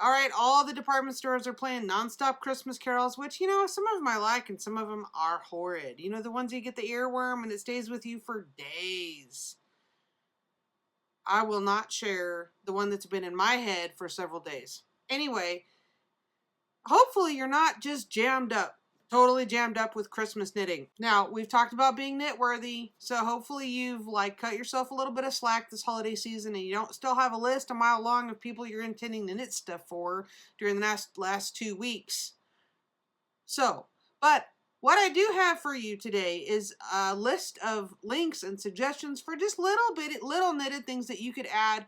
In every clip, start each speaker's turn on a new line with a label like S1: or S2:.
S1: All right, all the department stores are playing nonstop Christmas carols, which, you know, some of them I like and some of them are horrid. You know, the ones you get the earworm and it stays with you for days. I will not share the one that's been in my head for several days. Anyway, hopefully you're not just jammed up, totally jammed up with Christmas knitting. Now, we've talked about being knit worthy, so hopefully you've like cut yourself a little bit of slack this holiday season and you don't still have a list a mile long of people you're intending to knit stuff for during the last 2 weeks. So, but what I do have for you today is a list of links and suggestions for just little knitted things that you could add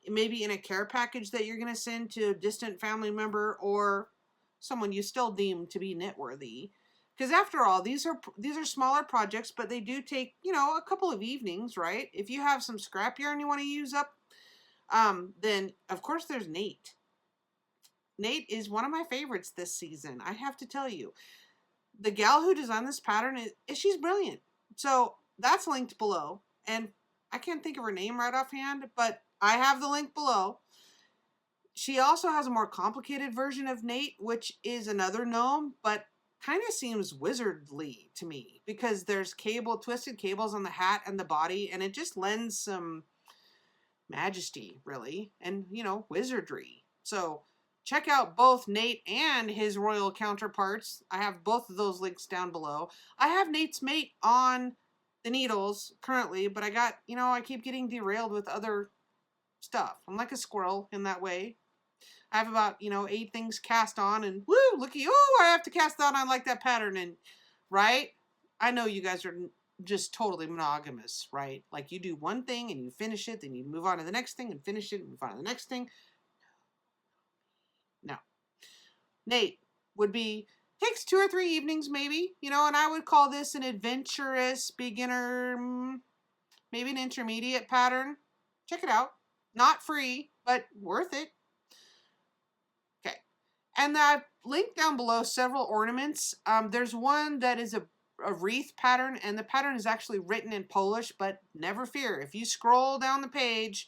S1: maybe in a care package that you're going to send to a distant family member or someone you still deem to be knit worthy. Because after all, these are smaller projects, but they do take, you know, a couple of evenings, right? If you have some scrap yarn you want to use up, then of course there's Gnate. Gnate is one of my favorites this season, I have to tell you. The gal who designed this pattern, she's brilliant. So that's linked below. And I can't think of her name right offhand, but I have the link below. She also has a more complicated version of Gnate, which is another gnome, but kind of seems wizardly to me because there's twisted cables on the hat and the body, and it just lends some majesty, really, and, you know, wizardry. So check out both Gnate and his royal counterparts. I have both of those links down below. I have Nate's mate on the needles currently, but I keep getting derailed with other stuff. I'm like a squirrel in that way. I have about, 8 things cast on and woo, looky, oh, I have to cast on. I like that pattern. And right? I know you guys are just totally monogamous, right? Like you do one thing and you finish it, then you move on to the next thing and finish it and move on to the next thing. No. Nate takes 2 or 3 evenings maybe, and I would call this an adventurous beginner, maybe an intermediate pattern. Check it out. Not free, but worth it. Okay. And I've linked down below several ornaments. There's one that is a wreath pattern, and the pattern is actually written in Polish, but never fear. If you scroll down the page,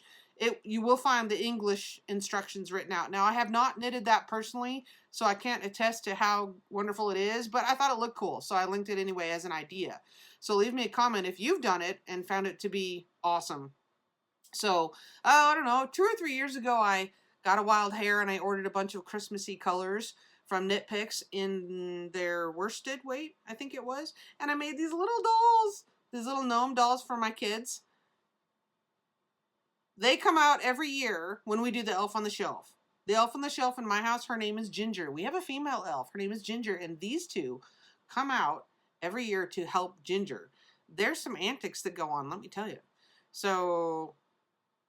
S1: you will find the English instructions written out. Now, I have not knitted that personally, so I can't attest to how wonderful it is, but I thought it looked cool, so I linked it anyway as an idea. So leave me a comment if you've done it and found it to be awesome. So, I don't know, 2 or 3 years ago, I got a wild hair and I ordered a bunch of Christmassy colors from Knit Picks in their worsted weight, I think it was. And I made these little dolls, these little gnome dolls for my kids. They come out every year when we do the elf on the shelf. The elf on the shelf in my house, her name is Ginger. We have a female elf. Her name is Ginger. And these two come out every year to help Ginger. There's some antics that go on, let me tell you. So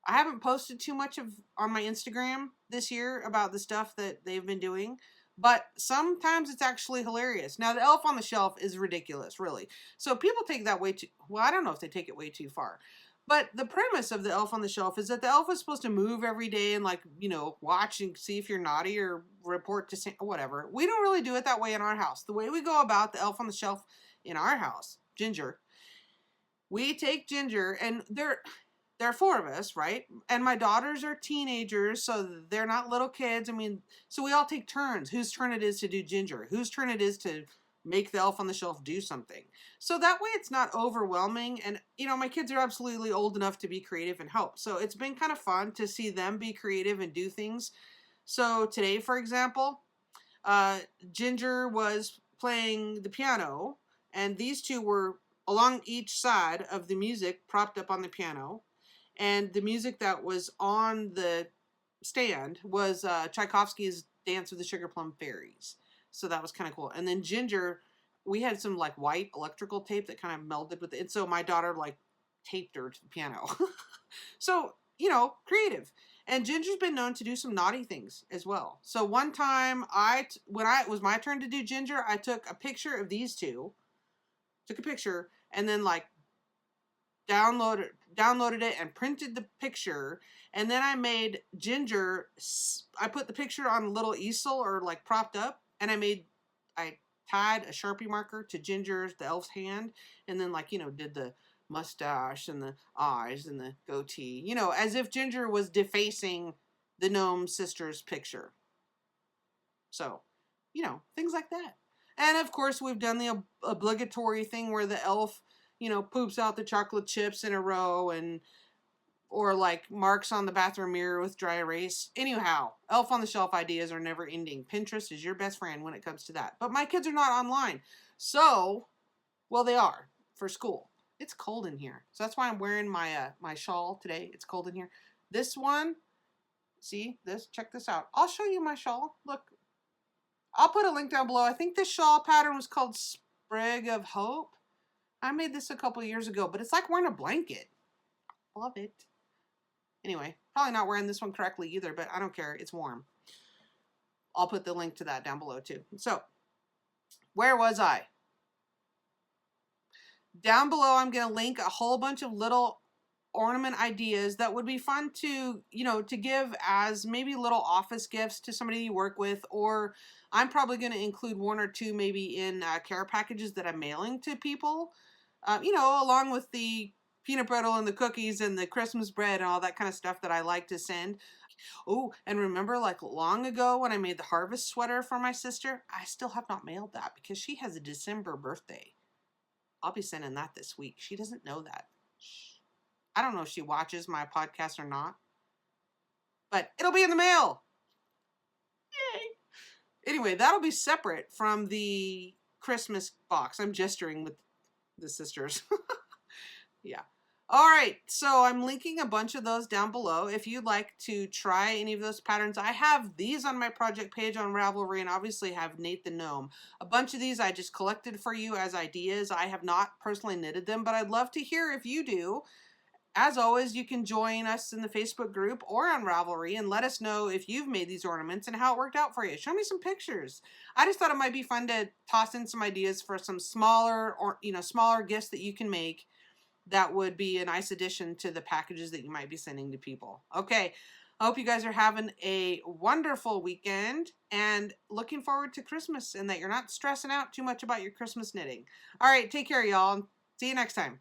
S1: I haven't posted too much on my Instagram this year about the stuff that they've been doing, but sometimes it's actually hilarious. Now, the elf on the shelf is ridiculous, really. So people take that way too, well, I don't know if they take it way too far. But the premise of the elf on the shelf is that the elf is supposed to move every day and watch and see if you're naughty or report to Santa, whatever. We don't really do it that way in our house. The way we go about the elf on the shelf in our house, Ginger, we take Ginger, and there are 4 of us, right? And my daughters are teenagers, so they're not little kids. So we all take turns. Whose turn it is to do Ginger? Whose turn it is to make the elf on the shelf do something? So that way it's not overwhelming. And, my kids are absolutely old enough to be creative and help. So it's been kind of fun to see them be creative and do things. So today, for example, Ginger was playing the piano, and these two were along each side of the music propped up on the piano. And the music that was on the stand was Tchaikovsky's Dance of the Sugar Plum Fairies. So that was kind of cool. And then Ginger, we had some white electrical tape that kind of melded with it. And so my daughter taped her to the piano. So, creative. And Ginger's been known to do some naughty things as well. So one time when it was my turn to do Ginger, I took a picture of these two, and then downloaded it and printed the picture, and then I made Ginger, I put the picture on a little easel or propped up, and I tied a Sharpie marker to the elf's hand, and then did the mustache and the eyes and the goatee, as if Ginger was defacing the gnome sister's picture. So, you know, things like that. And of course, we've done the obligatory thing where the elf, you know, poops out the chocolate chips in a row and or like marks on the bathroom mirror with dry erase. Anyhow, elf on the shelf ideas are never ending. Pinterest is your best friend when it comes to that. But my kids are not online. So, well, they are for school. It's cold in here. So that's why I'm wearing my my shawl today. It's cold in here. This one, see this? Check this out. I'll show you my shawl. Look, I'll put a link down below. I think this shawl pattern was called Sprig of Hope. I made this a couple years ago, but it's like wearing a blanket. Love it. Anyway, probably not wearing this one correctly either, but I don't care. It's warm. I'll put the link to that down below too. So, where was I? Down below, I'm going to link a whole bunch of little ornament ideas that would be fun to, you know, to give as maybe little office gifts to somebody you work with, or I'm probably going to include one or two maybe in care packages that I'm mailing to people, you know, along with the peanut brittle and the cookies and the Christmas bread and all that kind of stuff that I like to send. Oh, and remember like long ago when I made the harvest sweater for my sister, I still have not mailed that because she has a December birthday. I'll be sending that this week. She doesn't know that. Shh. I don't know if she watches my podcast or not, but it'll be in the mail. Yay. Anyway, that'll be separate from the Christmas box. I'm gesturing with the sisters. Yeah. All right, so I'm linking a bunch of those down below. If you'd like to try any of those patterns, I have these on my project page on Ravelry and obviously have Gnate the Gnome. A bunch of these I just collected for you as ideas. I have not personally knitted them, but I'd love to hear if you do. As always, you can join us in the Facebook group or on Ravelry and let us know if you've made these ornaments and how it worked out for you. Show me some pictures. I just thought it might be fun to toss in some ideas for some smaller or, you know, smaller gifts that you can make that would be a nice addition to the packages that you might be sending to people. Okay, I hope you guys are having a wonderful weekend and looking forward to Christmas and that you're not stressing out too much about your Christmas knitting. All right, take care, y'all. See you next time.